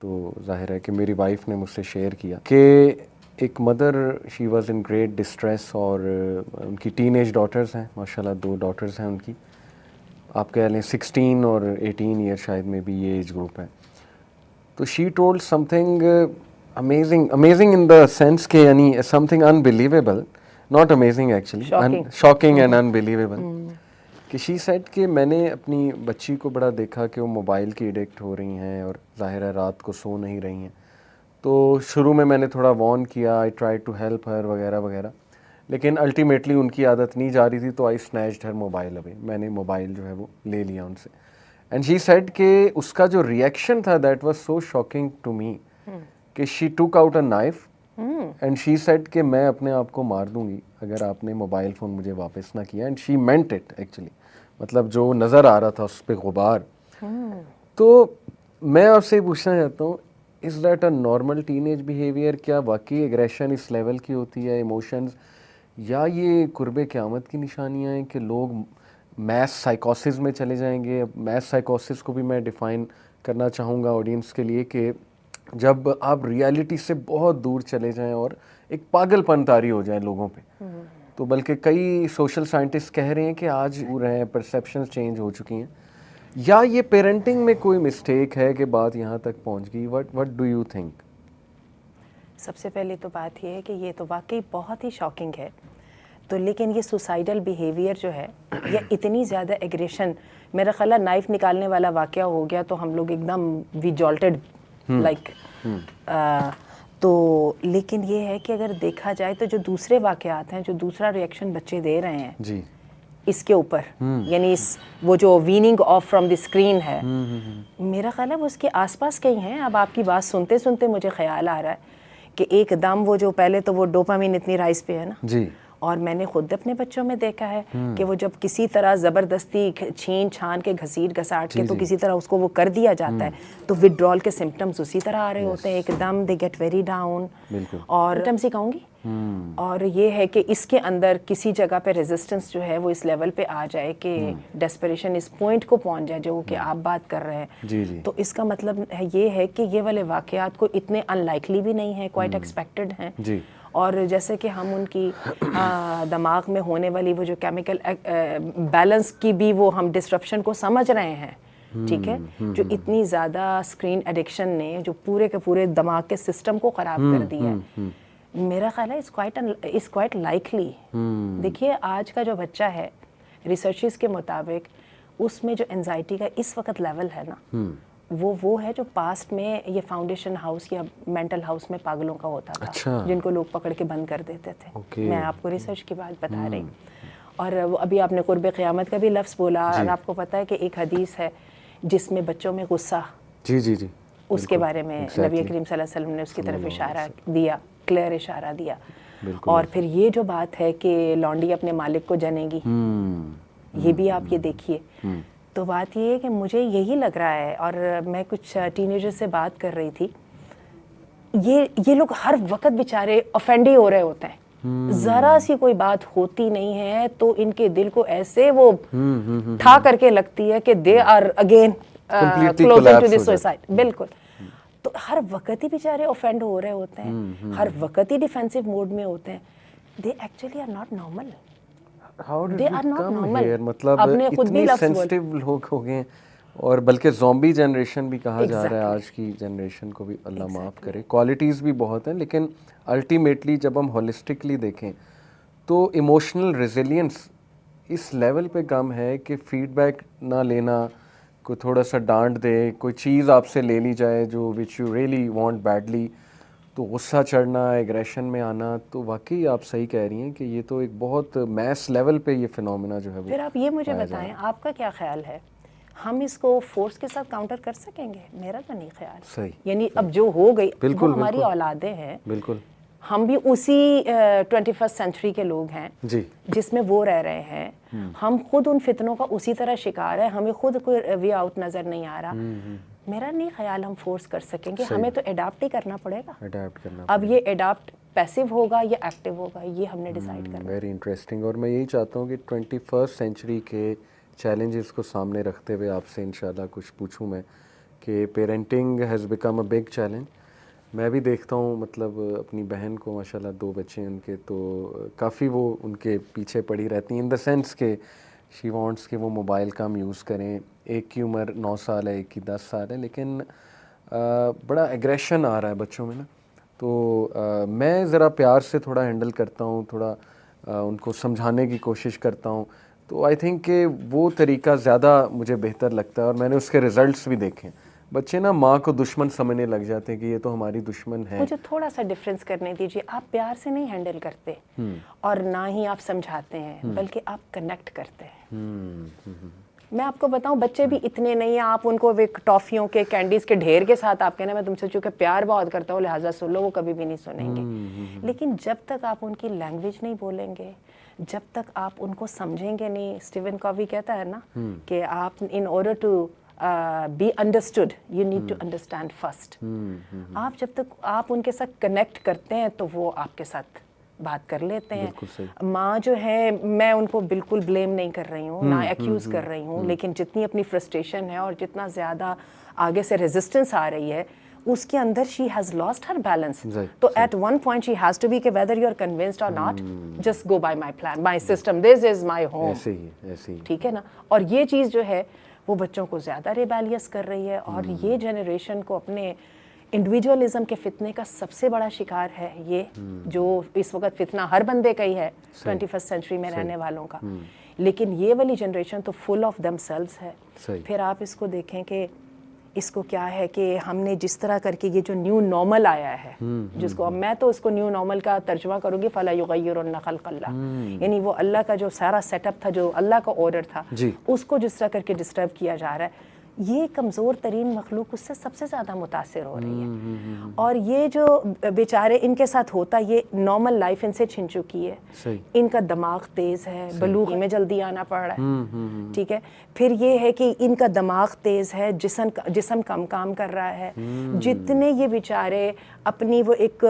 تو ظاہر ہے کہ میری وائف نے مجھ سے شیئر کیا کہ ایک mother she was in great distress, اور ان کی ٹین ایج ڈاٹرز ہیں، ماشاءاللہ 2 ڈاٹرز ہیں ان کی، آپ کہہ لیں 16 اور 18 ایئر شاید میں بھی یہ ایج گروپ ہے. تو she told some thing amazing in the sense کہ یعنی some thing unbelievable, not amazing actually, shocking and unbelievable, کہ شی سیڈ کہ میں نے اپنی بچی کو بڑا دیکھا کہ وہ موبائل کی ایڈکٹ ہو رہی ہیں اور ظاہر ہے رات کو سو نہیں رہی ہیں. تو شروع میں نے تھوڑا وارن کیا، I try to help her وغیرہ وغیرہ، لیکن الٹیمیٹلی ان کی عادت نہیں جا رہی تھی، تو آئی سنیچڈ ہر موبائل اوے، میں نے موبائل جو ہے وہ لے لیا ان سے. اینڈ شی سیڈ کہ اس کا جو ریئیکشن تھا that was so shocking to me کہ she took out a knife and she said کہ میں اپنے آپ کو مار دوں گی اگر آپ نے موبائل فون مجھے واپس نہ کیا. And she meant it actually, مطلب جو نظر آ رہا تھا اس پہ غبار. تو میں آپ سے پوچھنا چاہتا ہوں، is that a normal teenage behaviour? کیا واقعی ایگریشن اس لیول کی ہوتی ہے ایموشنز، یا یہ قرب قیامت کی نشانیاں ہیں کہ لوگ میس سائیکوسس میں چلے جائیں گے؟ میس سائیکوسس کو بھی میں ڈیفائن کرنا چاہوں گا آڈینس کے لیے کہ جب آپ ریالٹی سے بہت دور چلے جائیں اور ایک پاگل پن طاری ہو جائے لوگوں پہ. تو بلکہ کئی سوشل سائنٹسٹ کہہ رہے ہیں کہ آج دور ہیں، پرسیپشنز چینج ہو چکی ہیں، یا یہ پیرنٹنگ میں کوئی مسٹیک ہے کہ بات یہاں تک پہنچ گئی؟ What do you think? سب سے پہلے تو بات یہ ہے کہ یہ تو واقعی بہت ہی شاکنگ ہے. تو لیکن یہ سوسائڈل بیہیویئر جو ہے یا اتنی زیادہ ایگریشن، میرا خیال ہے نائف نکالنے والا واقعہ ہو گیا تو ہم لوگ ایک دم وی جالٹڈ لائک. تو لیکن یہ ہے کہ اگر دیکھا جائے تو جو دوسرے واقعات ہیں، جو دوسرا ریئیکشن بچے دے رہے ہیں جی اس کے اوپر، یعنی وہ جو waning of from the screen ہے، میرا خیال ہے وہ اس کے آس پاس کہیں ہیں. اب آپ کی بات سنتے سنتے مجھے خیال آ رہا ہے کہ ایک دم وہ جو پہلے تو وہ ڈوپامین اتنی رائز پہ ہے نا جی، اور میں نے خود اپنے بچوں میں دیکھا ہے کہ وہ جب کسی طرح زبردستی چھین چھان کے گھسیٹ گھساٹ کے تو کسی طرح اس کو وہ کر دیا جاتا ہے تو وڈرال کے سمپٹمز اسی طرح آ رہے ہوتے ہیں، ایک دم دے گیٹ ویری ڈاؤن، اور سمپٹمز ہی کہوں گی. اور یہ ہے کہ اس کے اندر کسی جگہ پہ ریزسٹنس جو ہے وہ اس لیول پہ آ جائے کہ ڈیسپریشن اس پوائنٹ کو پہنچ جائے جو کہ آپ بات کر رہے ہیں. تو اس کا مطلب یہ ہے کہ یہ والے واقعات کو اتنے ان لائکلی بھی نہیں ہیں، کوائٹ ایکسپیکٹڈ ہیں. اور جیسے کہ ہم ان کی دماغ میں ہونے والی وہ جو کیمیکل بیلنس کی بھی وہ ہم ڈسرپشن کو سمجھ رہے ہیں، ٹھیک ہے، جو اتنی زیادہ اسکرین ایڈکشن نے جو پورے کے پورے دماغ کے سسٹم کو خراب کر دیا ہے. میرا خیال ہے اس کوائٹ لائکلی. دیکھیے آج کا جو بچہ ہے ریسرچز کے مطابق اس میں جو انزائٹی کا اس وقت لیول ہے نا وہ ہے جو پاسٹ میں یہ فاؤنڈیشن ہاؤس یا مینٹل ہاؤس میں پاگلوں کا ہوتا تھا، جن کو لوگ پکڑ کے بند کر دیتے تھے. میں آپ کو ریسرچ کی بات بتا رہی ہوں. اور ابھی آپ نے قرب قیامت کا بھی لفظ بولا، اور آپ کو پتہ ہے کہ ایک حدیث ہے جس میں بچوں میں غصہ، جی اس کے بارے میں نبی کریم صلی اللہ علیہ وسلم نے اس کی طرف اشارہ دیا، کلیئر اشارہ دیا. اور پھر یہ جو بات ہے کہ لانڈی اپنے مالک کو جنے گی، یہ بھی آپ یہ دیکھیے. تو بات یہ ہے کہ مجھے یہی لگ رہا ہے، اور میں کچھ ٹین ایجر سے بات کر رہی تھی، یہ لوگ ہر وقت بیچارے افینڈ ہی ہو رہے ہوتے ہیں. ذرا سی کوئی بات ہوتی نہیں ہے تو ان کے دل کو ایسے وہ ٹھا کر کے لگتی ہے کہ they are again closer to the suicide. بالکل. تو ہر وقت ہی بیچارے افینڈ ہو رہے ہوتے ہیں، ہر وقت ہی ڈیفینسو موڈ میں ہوتے ہیں. They actually are not normal. They are not normal. مطلب اتنی سینسٹیو لوگ ہو گئے ہیں، اور بلکہ زومبی جنریشن بھی کہا جا رہا ہے آج کی جنریشن کو بھی، اللہ معاف کرے. کوالٹیز بھی بہت ہیں لیکن الٹیمیٹلی جب ہم ہولسٹکلی دیکھیں تو ایموشنل ریزیلینس اس لیول پہ کم ہے کہ فیڈ بیک نہ لینا، کوئی تھوڑا سا ڈانٹ دے، کوئی چیز آپ سے لے لی جائے جو which you really want badly, تو غصہ چڑھنا، ایگریشن میں آنا. تو واقعی آپ صحیح کہہ رہی ہیں کہ یہ تو ایک بہت میس لیول پہ یہ فینومینا جو ہے وہ. پھر آپ یہ مجھے بتائیں آپ کا کیا خیال ہے، ہم اس کو فورس کے ساتھ کاؤنٹر کر سکیں گے؟ میرا تو نہیں خیال. صحیح. یعنی اب جو ہو گئی وہ ہماری اولادیں ہیں، بالکل ہم بھی اسی 21st سینچری کے لوگ ہیں جس میں وہ رہ رہے ہیں. ہم خود ان فتنوں کا اسی طرح شکار ہیں، ہمیں خود کوئی وے آؤٹ نظر نہیں آ رہا. میرا نہیں خیال ہم فورس کر سکیں گے، ہمیں تو اڈاپٹ ہی کرنا پڑے گا. اب یہ اڈاپٹ پیسو ہوگا یا ایکٹیو ہوگا، یہ ہم نے ڈیسائیڈ کرنا. Very interesting. اور میں یہی چاہتا ہوں کہ 21st سینچری کے چیلنجز کو سامنے رکھتے ہوئے آپ سے انشاءاللہ کچھ پوچھوں میں کہ parenting has become a big challenge. میں بھی دیکھتا ہوں مطلب اپنی بہن کو ماشاءاللہ 2 بچے ہیں ان کے, تو کافی وہ ان کے پیچھے پڑی رہتی ہیں ان دا سینس کہ شی وانٹس کہ وہ موبائل کم یوز کریں. ایک کی عمر 9 سال ہے, ایک کی 10 سال ہے, لیکن بڑا ایگریشن آ رہا ہے بچوں میں نا. تو میں ذرا پیار سے تھوڑا ہینڈل کرتا ہوں, تھوڑا ان کو سمجھانے کی کوشش کرتا ہوں. تو آئی تھنک کہ وہ طریقہ زیادہ مجھے بہتر لگتا ہے, اور میں نے اس کے رزلٹس بھی دیکھے ہیں. بچے نا ماں کو دشمن سمجھنے لگ جاتے ہیں کہ یہ تو ہماری دشمن ہے. مجھے تھوڑا سا ڈفرینس کرنے دیجیے. آپ پیار سے نہیں ہینڈل کرتے اور نہ ہی آپ سمجھاتے ہیں, بلکہ آپ کنیکٹ کرتے ہیں. میں آپ کو بتاؤں, بچے بھی اتنے نہیں ہیں, آپ ان کو ایک ٹافیوں کے کینڈیز کے ڈھیر کے ساتھ آپ کہنا میں تم سے چونکہ پیار بہت کرتا ہوں لہٰذا سن لو, وہ کبھی بھی نہیں سنیں گے. لیکن جب تک آپ ان کی لینگویج نہیں بولیں گے, جب تک آپ ان کو سمجھیں گے نہیں, اسٹیون کووی کہتا ہے نا کہ آپ in order to be understood you need to understand first. آپ جب تک آپ ان کے ساتھ کنیکٹ کرتے ہیں تو وہ آپ کے ساتھ بات کر لیتے ہیں. ماں جو ہے, میں ان کو بالکل بلیم نہیں کر رہی ہوں, نہ ایکیوز کر رہی ہوں, لیکن جتنی اپنی فرسٹریشن ہے اور جتنا زیادہ آگے سے ریزسٹنس آ رہی ہے اس کے اندر she has lost her balance. تو at one point she has to be کہ whether you are convinced or not, just go by my plan, my system, this is my home. ایسے ہی ٹھیک ہے نا. اور یہ چیز جو ہے وہ بچوں کو زیادہ ریبیلیس کر رہی ہے, اور یہ جنریشن کو اپنے انڈیویجولزم کے فتنے کا سب سے بڑا شکار ہے. یہ جو اس وقت فتنہ ہر بندے کا ہی ہے 21st سینچری میں رہنے والوں کا, لیکن یہ والی جنریشن تو فل آف دم سیلز ہے. پھر آپ اس کو دیکھیں کہ اس کو کیا ہے کہ ہم نے جس طرح کر کے یہ جو نیو نارمل آیا ہے, جس کو میں تو اس کو نیو نارمل کا ترجمہ کروں گی فَلَا يُغَيِّرُنَّ خَلْقَ اللَّهِ, یعنی وہ اللہ کا جو سارا سیٹ اپ تھا, جو اللہ کا آرڈر تھا, اس کو جس طرح کر کے ڈسٹرب کیا جا رہا ہے, یہ کمزور ترین مخلوق اس سے سب سے زیادہ متاثر ہو رہی ہے. اور یہ جو بیچارے ان کے ساتھ ہوتا, یہ نارمل لائف ان سے چھن چکی ہے. ان کا دماغ تیز ہے, بلوغی میں جلدی آنا پڑ رہا ہے, ٹھیک ہے. پھر یہ ہے کہ ان کا دماغ تیز ہے, جسم کم کام کر رہا ہے. جتنے یہ بیچارے اپنی وہ ایک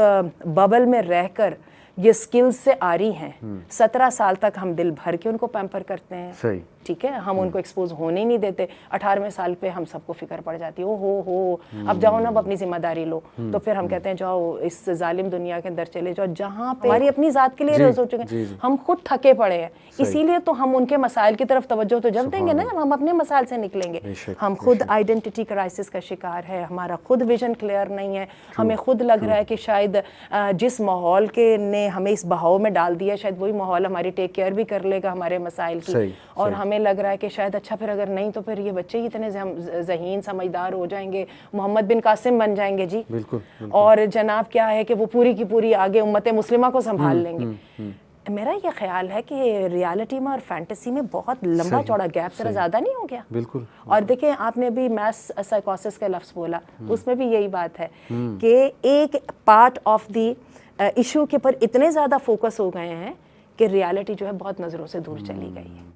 ببل میں رہ کر یہ سکلز سے آری ہیں, 17 سال تک ہم دل بھر کے ان کو پیمپر کرتے ہیں, ٹھیک ہے, ہم ان کو ایکسپوز ہونے نہیں دیتے. 18ویں سال پہ ہم سب کو فکر پڑ جاتی ہے, ہو اب جاؤ نا, اب اپنی ذمہ داری لو. تو پھر ہم کہتے ہیں جاؤ اس ظالم دنیا کے اندر چلے جاؤ جہاں پہ ہماری اپنی ذات کے لیے سوچیں گے. ہم خود تھکے پڑے ہیں, اسی لیے تو ہم ان کے مسائل کی طرف توجہ تو جب دیں گے نا جب ہم اپنے مسائل سے نکلیں گے. ہم خود آئیڈینٹی کرائسس کا شکار ہے, ہمارا خود ویژن کلیئر نہیں ہے, ہمیں خود لگ رہا ہے کہ شاید جس ماحول کے نے ہمیں اس بہاؤ میں ڈال دیا, شاید وہی ماحول ہماری ٹیک کیئر بھی کر لے گا ہمارے مسائل کی. اور ہمیں لگ رہا ہے کہ شاید اچھا پھر اگر نہیں تو پھر یہ بچے ہی اتنے ذہین سمجھدار ہو جائیں گے, محمد بن قاسم بن جائیں گے جی, اور جناب کیا ہے کہ وہ پوری کی پوری آگے امت مسلمہ کو سنبھال لیں گے. میرا یہ خیال ہے کہ ریالٹی میں اور فینٹیسی میں بہت لمبا چوڑا گیپ ذرا زیادہ نہیں ہو گیا؟ بالکل. اور دیکھیں آپ نے بھی میس سائیکوسس کا لفظ بولا, اس میں بھی یہی بات ہے کہ ایک پارٹ آف دی ایشو کے پر اتنے زیادہ فوکس ہو گئے ہیں کہ ریالٹی جو ہے بہت نظروں سے دور چلی گئی ہے.